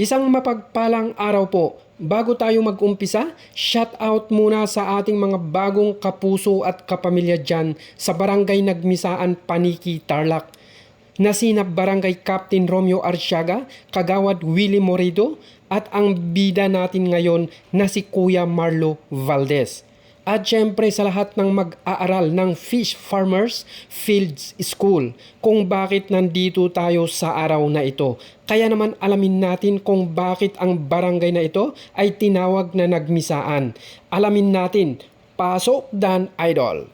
Isang mapagpalang araw po. Bago tayo mag-umpisa, shout out muna sa ating mga bagong kapuso at kapamilya dyan sa Barangay Nagmisaan, Paniki, Tarlac. Nasinap Barangay Captain Romeo Arsiaga, Kagawad Willie Morido, at ang bida natin ngayon na si Kuya Marlo Valdez. At syempre sa lahat ng mag-aaral ng Fish Farmers Fields School kung bakit nandito tayo sa araw na ito. Kaya naman alamin natin kung bakit ang barangay na ito ay tinawag na Nagmisaan. Alamin natin. Pasok Dan Idol.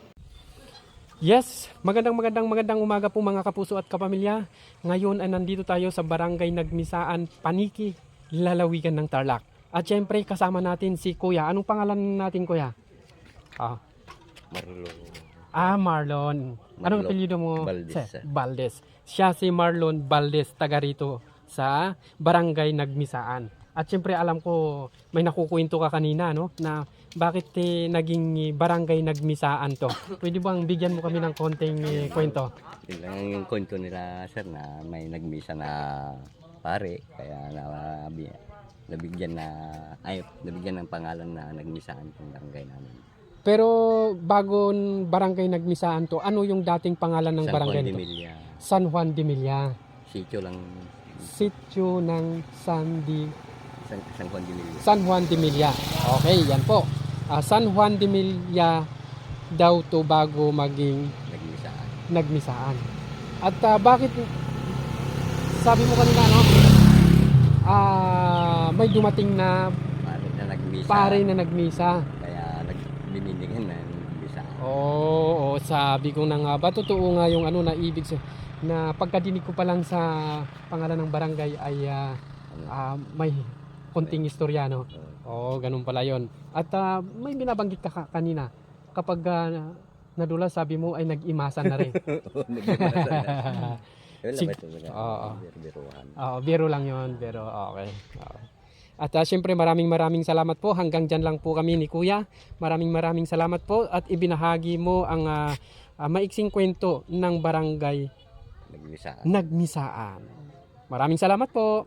Yes, magandang umaga po mga kapuso at kapamilya. Ngayon ay nandito tayo sa Barangay Nagmisaan, Paniki, lalawigan ng Tarlac. At syempre kasama natin si Kuya. Anong pangalan natin, Kuya? Marlon. Marlon. Anong apelyido mo? Valdez. Valdez. Siya si Marlon Valdez, taga rito sa Barangay Nagmisaan. At syempre alam ko may nakukwento ka kanina, no, na bakit naging Barangay Nagmisaan to. Pwede bang bigyan mo kami ng konting kwento? Yun lang yung kwento nila, sir, na may nagmisa na pare, kaya nabigyan ng pangalan na Nagmisaan ng barangay namin. Pero bago Barangay Nagmisaan to, ano yung dating pangalan ng barangay nito? San Juan de Milla. Sitio lang. Sitio ng San Juan de Milla. San Juan de Milla. Okay, yan po. San Juan de Milla daw to bago maging Nagmisaan. At bakit sabi mo kanina, no? May dumating na pare na nagmisa. Binindigan na Nagmisaan. Oo, sabi ko na nga ba, totoo nga yung ano na ibig na pagkadinig ko pa lang sa pangalan ng barangay ay may konting istorya, no? Oo, ganun pala yon. At may binabanggit ka kanina kapag nadulas, sabi mo ay nag-imasan na rin. Nag-imasan na. Biro lang yon, pero okay. At syempre maraming salamat po. Hanggang dyan lang po kami ni Kuya. Maraming salamat po at ibinahagi mo ang maiksing kwento ng Barangay Nagmisaan. Nagmisaan. Maraming salamat po.